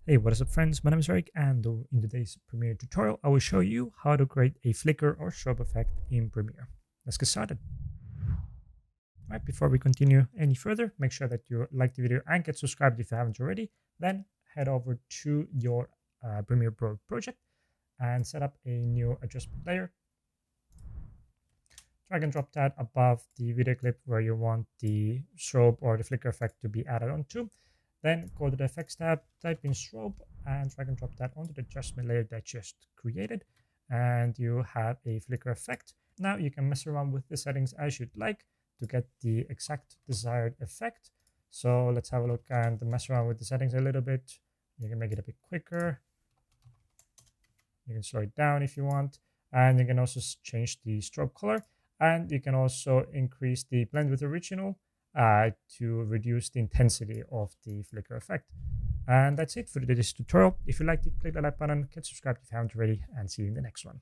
Hey, what is up friends? My name is Eric and in today's Premiere tutorial, I will show you how to create a flicker or strobe effect in Premiere. Let's get started. Right, before we continue any further, make sure that you like the video and get subscribed if you haven't already. Then head over to your Premiere Pro project and set up a new adjustment layer. Drag and drop that above the video clip where you want the strobe or the flicker effect to be added onto. Then go to the effects tab, type in strobe, and drag and drop that onto the adjustment layer that just created. And you have a flicker effect. Now you can mess around with the settings as you'd like to get the exact desired effect. So let's have a look and mess around with the settings a little bit. You can make it a bit quicker. You can slow it down if you want. And you can also change the strobe color. And you can also increase the blend with original to reduce the intensity of the flicker effect. And that's it for this tutorial. If you liked it, click the like button, get subscribed if you haven't already, and see you in the next one.